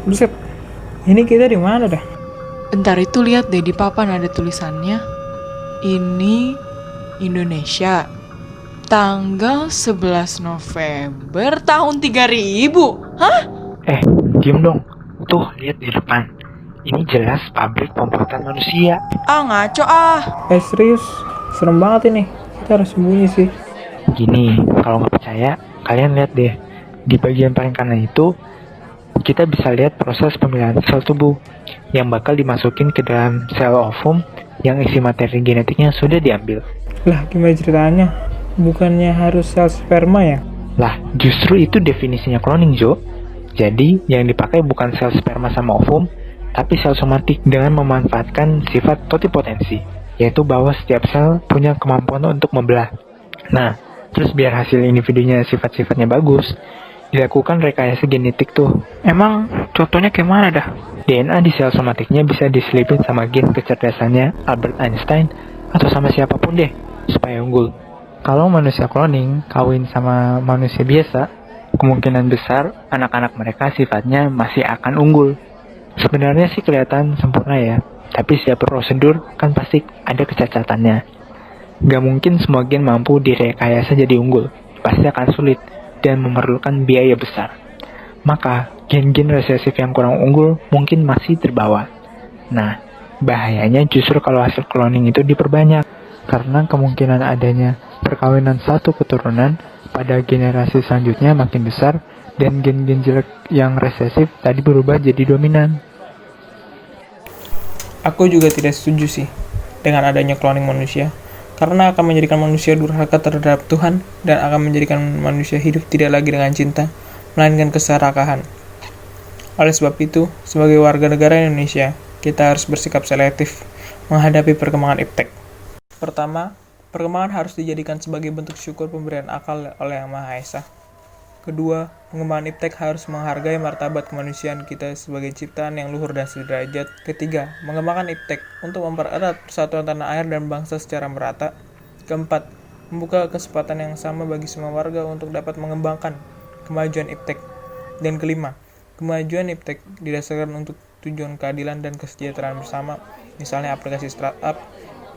Buset, ini kita di mana dah? Bentar itu lihat deh di papan ada tulisannya. Ini Indonesia. Tanggal 11 November tahun 3000. Hah? Diem dong. Tuh, lihat di depan. Ini jelas pabrik pembuatan manusia. Ngaco ah. Serius, serem banget ini. Kita harus sembunyi sih. Gini, kalau nggak percaya, kalian lihat deh. Di bagian paling kanan itu, kita bisa lihat proses pemilihan sel tubuh yang bakal dimasukin ke dalam sel ovum yang isi materi genetiknya sudah diambil. Lah, gimana ceritanya? Bukannya harus sel sperma ya? Lah, justru itu definisinya cloning, Jo. Jadi, yang dipakai bukan sel sperma sama ovum, tapi sel somatik dengan memanfaatkan sifat totipotensi, yaitu bahwa setiap sel punya kemampuan untuk membelah. Nah, terus biar hasil individunya sifat-sifatnya bagus, dilakukan rekayasa genetik tuh. Emang contohnya kayak mana dah? DNA di sel somatiknya bisa diselipin sama gen kecerdasannya Albert Einstein atau sama siapapun deh, supaya unggul. Kalau manusia cloning kawin sama manusia biasa, kemungkinan besar anak-anak mereka sifatnya masih akan unggul. Sebenarnya sih kelihatan sempurna ya, tapi setiap prosedur kan pasti ada kecacatannya. Gak mungkin semua gen mampu direkayasa jadi unggul, pasti akan sulit dan memerlukan biaya besar. Maka, gen-gen resesif yang kurang unggul mungkin masih terbawa. Nah, bahayanya justru kalau hasil cloning itu diperbanyak, karena kemungkinan adanya perkawinan satu keturunan pada generasi selanjutnya makin besar dan gen-gen jelek yang resesif tadi berubah jadi dominan. Aku juga tidak setuju sih dengan adanya cloning manusia, karena akan menjadikan manusia durhaka terhadap Tuhan dan akan menjadikan manusia hidup tidak lagi dengan cinta, melainkan keserakahan. Oleh sebab itu, sebagai warga negara Indonesia, kita harus bersikap selektif menghadapi perkembangan iptek. Pertama, perkembangan harus dijadikan sebagai bentuk syukur pemberian akal oleh Yang Maha Esa. Kedua, pengembangan iptek harus menghargai martabat kemanusiaan kita sebagai ciptaan yang luhur dan sederajat. Ketiga, mengembangkan iptek untuk mempererat persatuan tanah air dan bangsa secara merata. Keempat, membuka kesempatan yang sama bagi semua warga untuk dapat mengembangkan kemajuan iptek. Dan kelima, kemajuan iptek didasarkan untuk tujuan keadilan dan kesejahteraan bersama, misalnya aplikasi startup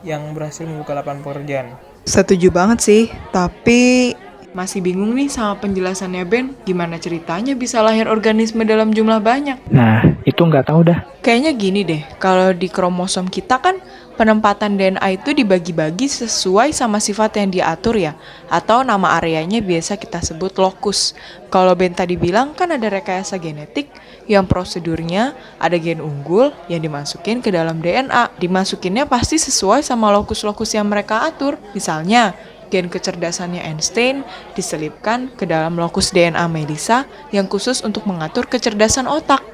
yang berhasil membuka lapangan pekerjaan. Setuju banget sih, tapi masih bingung nih sama penjelasannya Ben. Gimana ceritanya bisa lahir organisme dalam jumlah banyak? Nah, itu nggak tahu dah. Kayaknya gini deh, kalau di kromosom kita kan penempatan DNA itu dibagi-bagi sesuai sama sifat yang diatur ya, atau nama areanya biasa kita sebut lokus. Kalau Ben tadi bilang kan ada rekayasa genetik yang prosedurnya ada gen unggul yang dimasukin ke dalam DNA. Dimasukinnya pasti sesuai sama lokus-lokus yang mereka atur. Misalnya, gen kecerdasannya Einstein diselipkan ke dalam lokus DNA Melissa yang khusus untuk mengatur kecerdasan otak.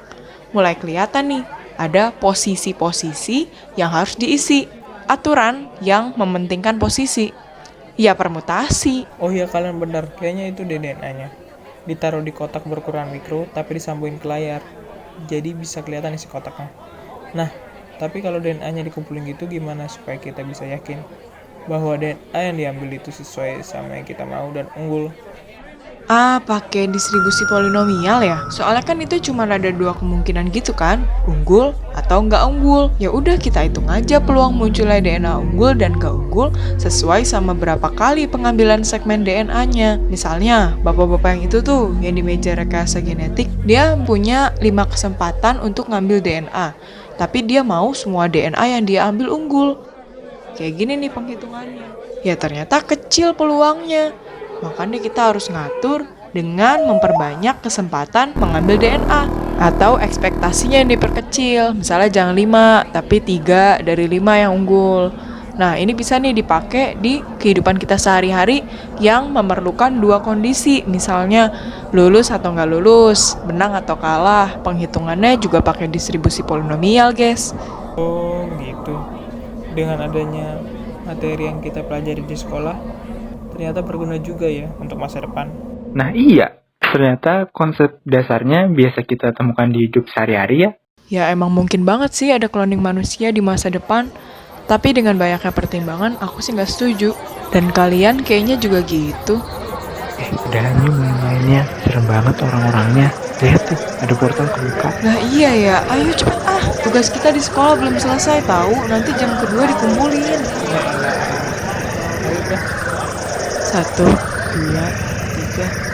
Mulai kelihatan nih, ada posisi-posisi yang harus diisi. Aturan yang mementingkan posisi. Ya permutasi. Oh iya, kalian benar, kayaknya itu DNA-nya. Ditaruh di kotak berukuran mikro, tapi disambungin ke layar. Jadi bisa kelihatan isi kotaknya. Nah, tapi kalau DNA-nya dikumpulin gitu, gimana supaya kita bisa yakin bahwa DNA yang diambil itu sesuai sama yang kita mau dan unggul? Pakai distribusi polinomial ya? Soalnya kan itu cuma ada dua kemungkinan gitu kan, unggul atau nggak unggul. Ya udah kita hitung aja peluang munculnya DNA unggul dan nggak unggul sesuai sama berapa kali pengambilan segmen DNA-nya. Misalnya, bapak-bapak yang itu tuh, yang di meja rekayasa genetik, dia punya 5 kesempatan untuk ngambil DNA. Tapi dia mau semua DNA yang dia ambil unggul. Kayak gini nih penghitungannya. Ya ternyata kecil peluangnya. Makanya kita harus ngatur dengan memperbanyak kesempatan mengambil DNA. Atau ekspektasinya yang diperkecil. Misalnya jangan 5, tapi 3 dari 5 yang unggul. Nah ini bisa nih dipakai di kehidupan kita sehari-hari yang memerlukan dua kondisi. Misalnya lulus atau nggak lulus, menang atau kalah. Penghitungannya juga pakai distribusi polinomial guys. Oh gitu. Dengan adanya materi yang kita pelajari di sekolah, ternyata berguna juga ya untuk masa depan. Nah iya, ternyata konsep dasarnya biasa kita temukan di hidup sehari-hari ya. Ya emang mungkin banget sih ada cloning manusia di masa depan. Tapi dengan banyaknya pertimbangan, aku sih nggak setuju. Dan kalian kayaknya juga gitu. Udah yuk main-mainnya, serem banget orang-orangnya. Lihat tuh, ada portal kebuka. Nah iya ya, ayo cepet ah. Tugas kita di sekolah belum selesai tahu. Nanti jam kedua dikumpulin. Ya elah. Ayo dah. 1, 2, 3.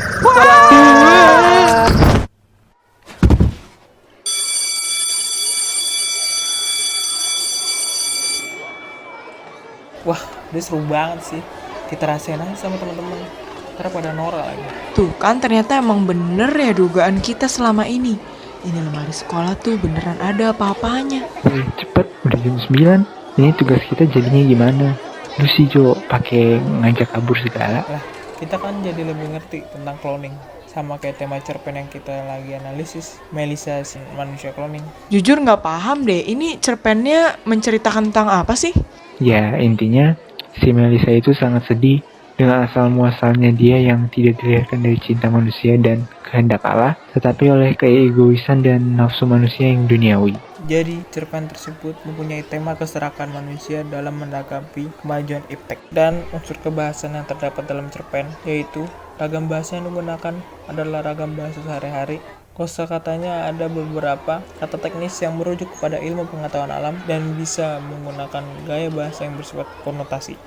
Wah, ini seru banget sih. Kita rasain aja sama teman-teman. Ntar pada norak lagi. Tuh kan ternyata emang bener ya dugaan kita selama ini. Ini lemari sekolah tuh beneran ada apa-apanya. Wih, cepet, udah jam 9. Ini tugas kita jadinya gimana? Lu sih Jo, pakai ngajak kabur segala. Lah, kita kan jadi lebih ngerti tentang cloning. Sama kayak tema cerpen yang kita lagi analisis, Melisa si manusia cloning. Jujur nggak paham deh, ini cerpennya menceritakan tentang apa sih? Ya, intinya si Melisa itu sangat sedih dengan asal muasalnya dia yang tidak dilahirkan dari cinta manusia dan kehendak Allah, tetapi oleh keegoisan dan nafsu manusia yang duniawi. Jadi, cerpen tersebut mempunyai tema keserakahan manusia dalam menanggapi kemajuan iptek dan unsur kebahasan yang terdapat dalam cerpen, yaitu ragam bahasa yang digunakan adalah ragam bahasa sehari-hari. Kosakatanya ada beberapa kata teknis yang merujuk kepada ilmu pengetahuan alam dan bisa menggunakan gaya bahasa yang bersifat konotasi.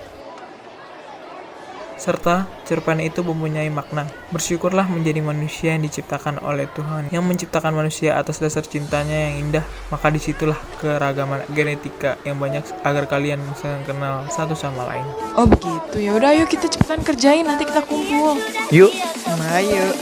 Serta cerpen itu mempunyai makna. Bersyukurlah menjadi manusia yang diciptakan oleh Tuhan, yang menciptakan manusia atas dasar cintanya yang indah. Maka disitulah keragaman genetika yang banyak agar kalian bisa kenal satu sama lain. Oh begitu, ya udah ayo kita cepetan kerjain nanti kita kumpul. Yuk! Nah, ayo.